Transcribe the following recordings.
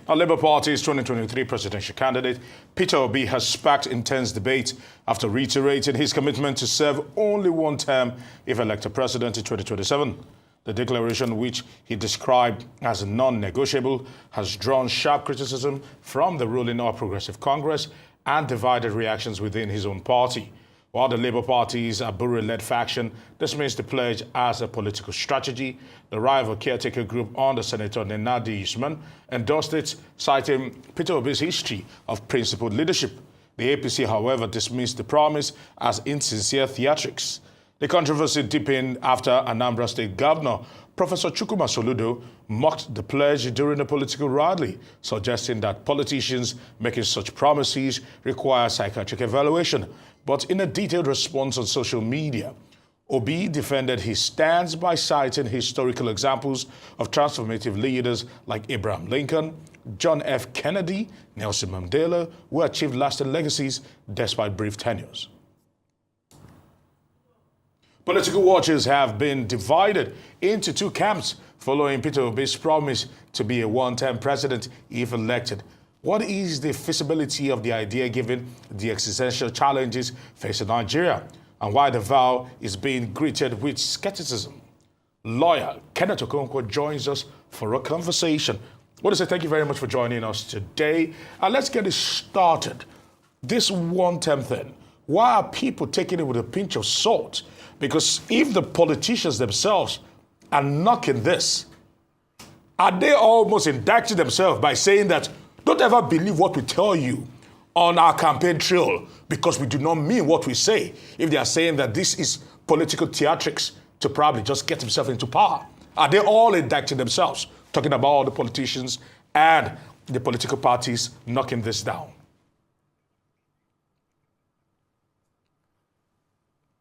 Our Labour Party's 2023 presidential candidate, Peter Obi, has sparked intense debate after reiterating his commitment to serve only one term if elected president in 2027. The declaration, which he described as non-negotiable, has drawn sharp criticism from the ruling All Progressive Congress and divided reactions within his own party. While the Labour Party's Abure-led faction dismissed the pledge as a political strategy, the rival caretaker group under Senator Nenadi Usman endorsed it, citing Peter Obi's history of principled leadership. The APC, however, dismissed the promise as insincere theatrics. The controversy deepened after Anambra State Governor Professor Chukwuma Soludo mocked the pledge during a political rally, suggesting that politicians making such promises require psychiatric evaluation. But in a detailed response on social media, Obi defended his stance by citing historical examples of transformative leaders like Abraham Lincoln, John F. Kennedy, Nelson Mandela, who achieved lasting legacies despite brief tenures. Political watchers have been divided into two camps following Peter Obi's promise to be a one-term president if elected. What is the feasibility of the idea given the existential challenges facing Nigeria, and why the vow is being greeted with skepticism? Lawyer Kenneth Okonkwo joins us for a conversation. I want to say thank you very much for joining us today. And let's get it started. This one-term thing, why are people taking it with a pinch of salt? Because if the politicians themselves are knocking this, are they almost indicting themselves by saying that don't ever believe what we tell you on our campaign trail because we do not mean what we say, if they are saying that this is political theatrics to probably just get himself into power? Are they all indicting themselves, talking about all the politicians and the political parties knocking this down?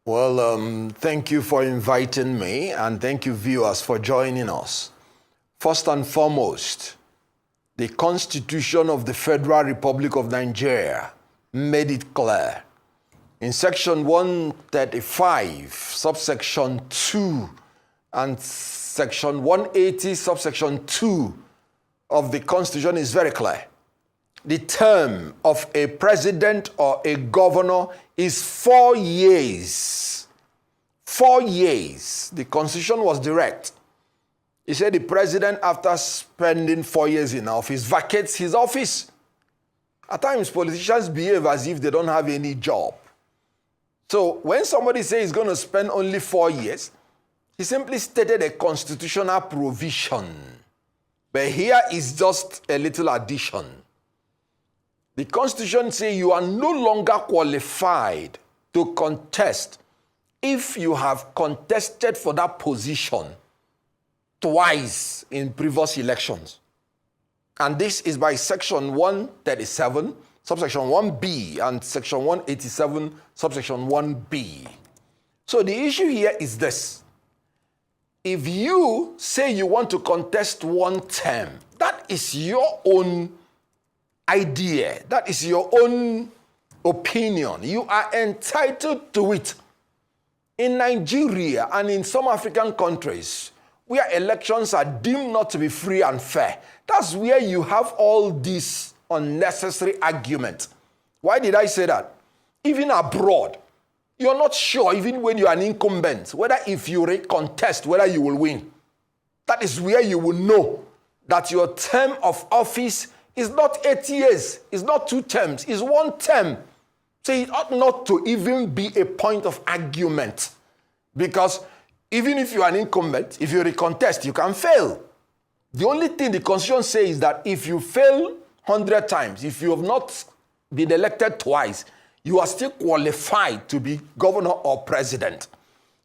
Well, thank you for inviting me, and thank you, viewers, for joining us. First and foremost, the Constitution of the Federal Republic of Nigeria made it clear. In Section 135, subsection 2, and Section 180, subsection 2 of the Constitution is very clear. The term of a president or a governor is 4 years. 4 years. The Constitution was direct. He said the president, after spending 4 years in office, vacates his office. At times, politicians behave as if they don't have any job. So when somebody says he's going to spend only 4 years, he simply stated a constitutional provision. But here is just a little addition. The Constitution says you are no longer qualified to contest if you have contested for that position twice in previous elections. And this is by Section 137, subsection 1B, and Section 187, subsection 1B. So the issue here is this. If you say you want to contest one term, that is your own idea. That is your own opinion. You are entitled to it. In Nigeria and in some African countries, where elections are deemed not to be free and fair, that's where you have all these unnecessary arguments. Why did I say that? Even abroad, you're not sure, even when you're an incumbent, whether if you contest, whether you will win. That is where you will know that your term of office is not 8 years, it's not 2 terms, it's 1 term. So it ought not to even be a point of argument. Because even if you are an incumbent, if you recontest, you can fail. The only thing the Constitution says is that if you fail 100 times, if you have not been elected twice, you are still qualified to be governor or president.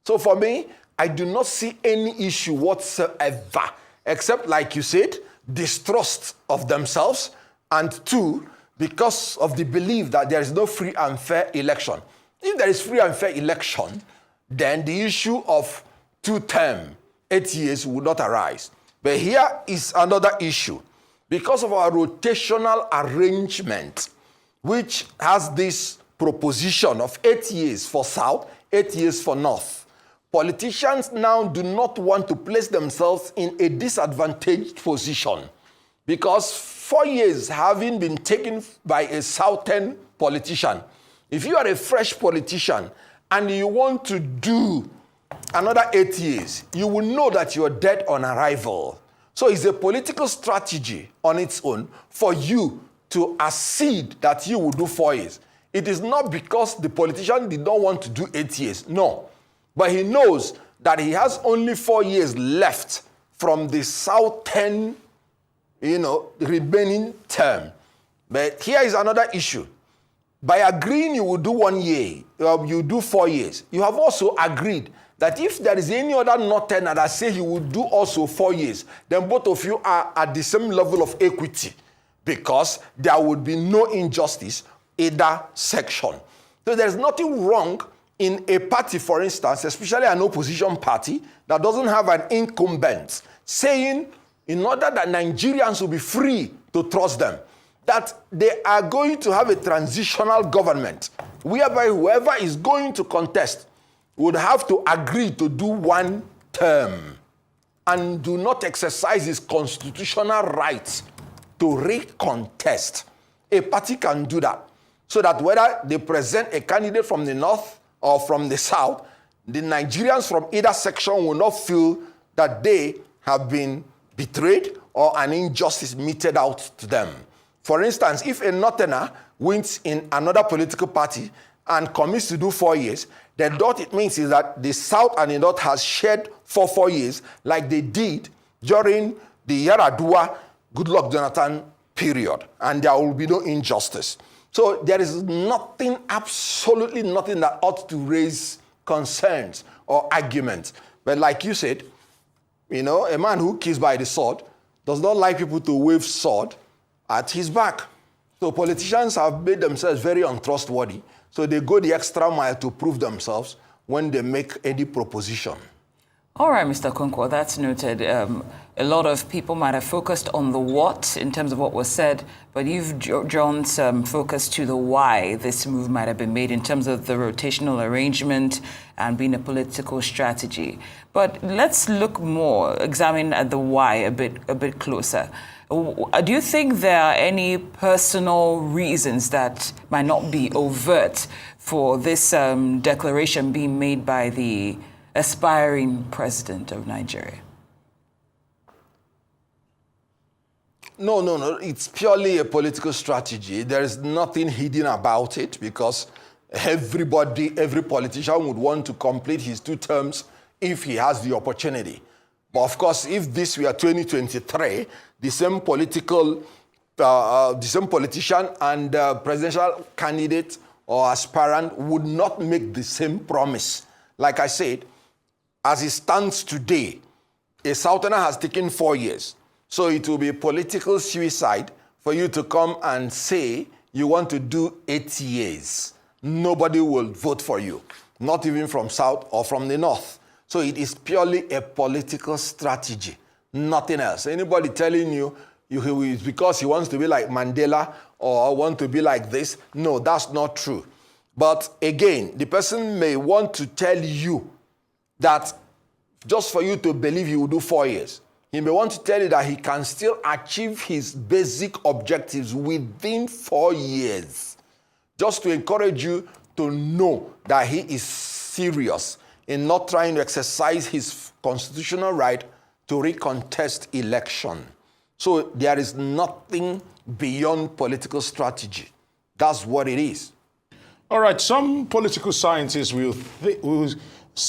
So for me, I do not see any issue whatsoever, except, like you said, distrust of themselves, and 2, because of the belief that there is no free and fair election. If there is free and fair election, then the issue of 2-term, 8 years would not arise. But here is another issue. Because of our rotational arrangement, which has this proposition of 8 years for South, 8 years for North, politicians now do not want to place themselves in a disadvantaged position Because 4 years having been taken by a southern politician, if you are a fresh politician and you want to do another 8 years, you will know that you are dead on arrival. So it's a political strategy on its own for you to accede that you will do 4 years. It is not because the politician did not want to do 8 years, no. But he knows that he has only 4 years left from the southern, remaining term. But here is another issue. By agreeing you will do 1 year, you do 4 years, you have also agreed that if there is any other northerner that say he will do also 4 years, then both of you are at the same level of equity because there would be no injustice either section. So there's nothing wrong in a party, for instance, especially an opposition party that doesn't have an incumbent, saying in order that Nigerians will be free to trust them, that they are going to have a transitional government whereby whoever is going to contest would have to agree to do 1 term and do not exercise his constitutional rights to recontest. A party can do that, so that whether they present a candidate from the north or from the south, the Nigerians from either section will not feel that they have been betrayed or an injustice meted out to them. For instance, if a northerner wins in another political party and commits to do 4 years, then what it means is that the south and the north has shared for 4 years like they did during the Yaradua Goodluck Jonathan period, and there will be no injustice. So there is nothing, absolutely nothing that ought to raise concerns or arguments. But like you said, a man who kills by the sword does not like people to wave sword at his back. So politicians have made themselves very untrustworthy. So they go the extra mile to prove themselves when they make any proposition. All right, Mr. Konkwo, that's noted. A lot of people might have focused on the what in terms of what was said, but you've drawn some focus to the why this move might have been made in terms of the rotational arrangement and being a political strategy. But let's examine at the why a bit closer. Do you think there are any personal reasons that might not be overt for this declaration being made by the aspiring president of Nigeria? No. It's purely a political strategy. There is nothing hidden about it because every politician would want to complete his 2 terms if he has the opportunity. But of course, if this were 2023, the same politician and presidential candidate or aspirant would not make the same promise. Like I said, as it stands today, a southerner has taken 4 years. So it will be political suicide for you to come and say you want to do 8 years. Nobody will vote for you, not even from south or from the north. So it is purely a political strategy, nothing else. Anybody telling you it's because he wants to be like Mandela or want to be like this, no, that's not true. But again, the person may want to tell you that just for you to believe he will do 4 years. He may want to tell you that he can still achieve his basic objectives within 4 years. Just to encourage you to know that he is serious in not trying to exercise his constitutional right to recontest election. So there is nothing beyond political strategy. That's what it is. All right, some political scientists will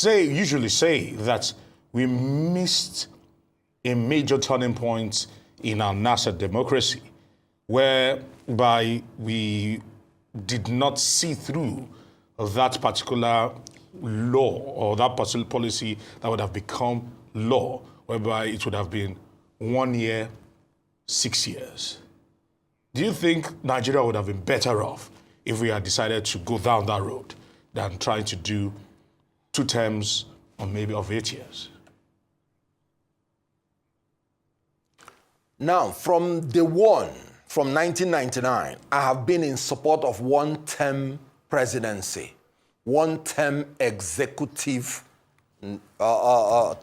usually say that we missed a major turning point in our nascent democracy, whereby we did not see through that particular law or that particular policy that would have become law, whereby it would have been 1 year, 6 years. Do you think Nigeria would have been better off if we had decided to go down that road than trying to do 2 terms or maybe of 8 years? Now, from day one, from 1999, I have been in support of 1-term presidency, 1-term executive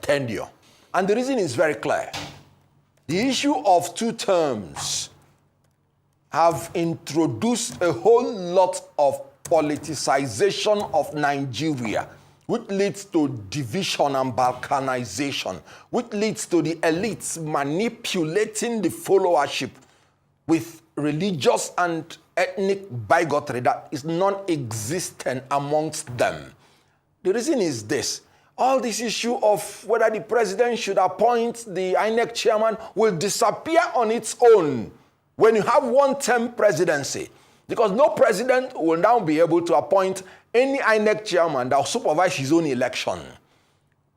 tenure. And the reason is very clear. The issue of 2 terms have introduced a whole lot of politicization of Nigeria, which leads to division and balkanization, which leads to the elites manipulating the followership with religious and ethnic bigotry that is non-existent amongst them. The reason is this. All this issue of whether the president should appoint the INEC chairman will disappear on its own when you have 1-term presidency, because no president will now be able to appoint any INEC chairman that will supervise his own election.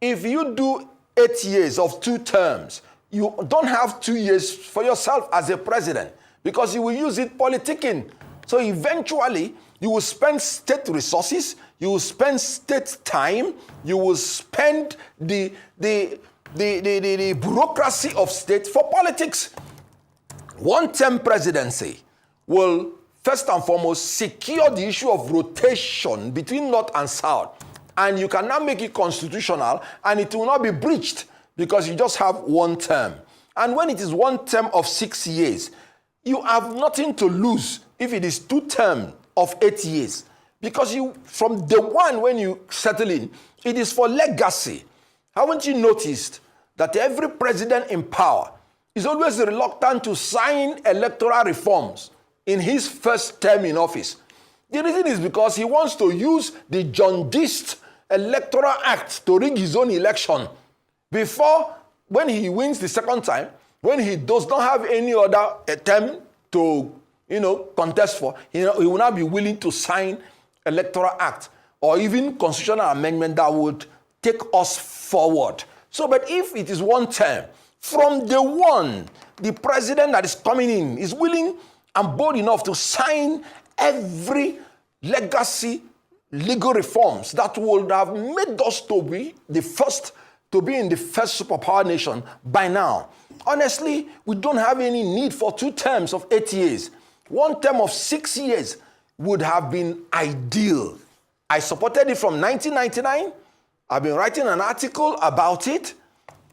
If you do 8 years of 2 terms, you don't have 2 years for yourself as a president, because you will use it politicking. So eventually, you will spend state resources, you will spend state time, you will spend the bureaucracy of state for politics. 1-term presidency will first and foremost secure the issue of rotation between North and South. And you can now make it constitutional, and it will not be breached because you just have 1 term. And when it is 1 term of 6 years, you have nothing to lose if it is 2 terms of 8 years. Because you, from the one when you settle in, it is for legacy. Haven't you noticed that every president in power is always reluctant to sign electoral reforms in his first term in office? The reason is because he wants to use the jaundiced Electoral Act to rig his own election before, when he wins the second time, when he does not have any other term to contest for, he will not be willing to sign Electoral Act or even constitutional amendment that would take us forward. So, but if it is 1 term, from the one, the president that is coming in is willing and bold enough to sign every legacy legal reforms that would have made us to be the first, to be in the first superpower nation by now. Honestly, we don't have any need for 2 terms of 8 years. 1 term of 6 years would have been ideal. I supported it from 1999. I've been writing an article about it.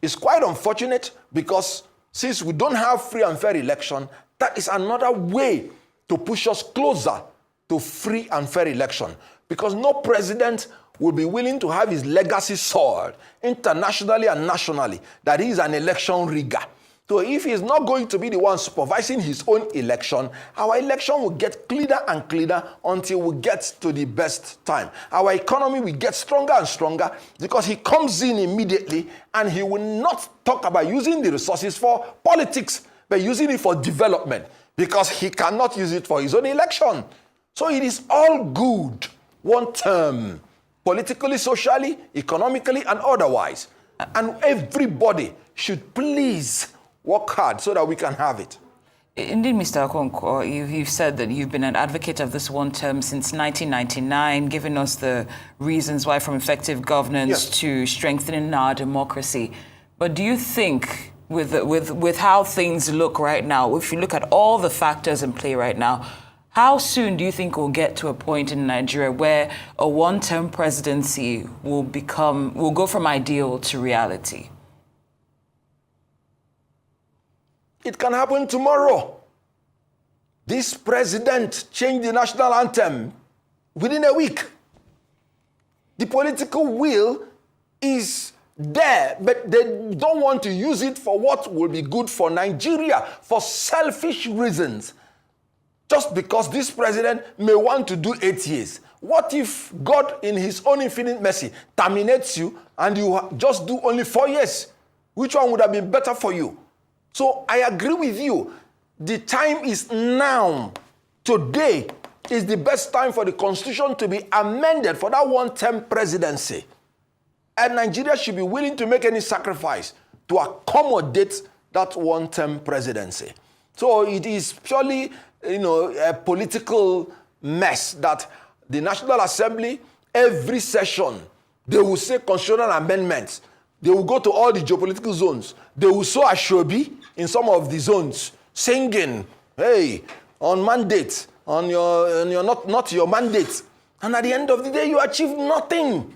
It's quite unfortunate because since we don't have free and fair election, that is another way to push us closer to free and fair election. Because no president will be willing to have his legacy soiled internationally and nationally that he is an election rigger. So if he's not going to be the one supervising his own election, our election will get cleaner and cleaner until we get to the best time. Our economy will get stronger and stronger because he comes in immediately and he will not talk about using the resources for politics, but using it for development because he cannot use it for his own election. So it is all good, 1 term, politically, socially, economically, and otherwise. And everybody should please work hard so that we can have it. Indeed, Mr. Okonkwo, you've said that you've been an advocate of this 1 term since 1999, giving us the reasons why, from effective governance to strengthening our democracy. But do you think, with how things look right now, if you look at all the factors in play right now, how soon do you think we'll get to a point in Nigeria where a 1-term presidency will go from ideal to reality? It can happen tomorrow. This president changed the national anthem within a week. The political will is there, but they don't want to use it for what will be good for Nigeria, for selfish reasons. Just because this president may want to do 8 years. What if God, in his own infinite mercy, terminates you and you just do only 4 years? Which one would have been better for you? So I agree with you. The time is now. Today is the best time for the constitution to be amended for that 1-term presidency. And Nigeria should be willing to make any sacrifice to accommodate that 1-term presidency. So it is purely, a political mess that the National Assembly, every session, they will say constitutional amendments. They will go to all the geopolitical zones. They will sow Ashobi in some of the zones, singing, hey, on mandate, on your not your mandate. And at the end of the day, you achieve nothing.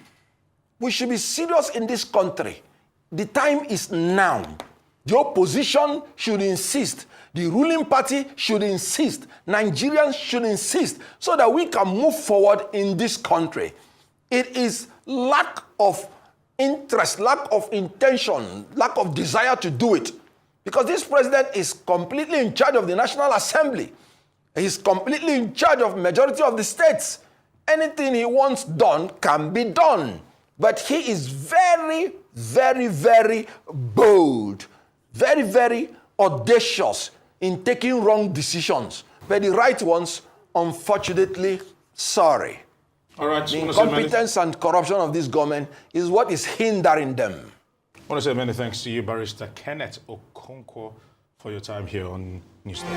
We should be serious in this country. The time is now. The opposition should insist. The ruling party should insist. Nigerians should insist so that we can move forward in this country. It is lack of interest, lack of intention, lack of desire to do it. Because this president is completely in charge of the National Assembly. He's completely in charge of majority of the states. Anything he wants done can be done. But he is very, very, very bold, very, very audacious in taking wrong decisions. But the right ones, unfortunately, sorry. All right. The incompetence and corruption of this government is what is hindering them. I want to say many thanks to you, Barrister Kenneth Okonkwo, for your time here on Newsday.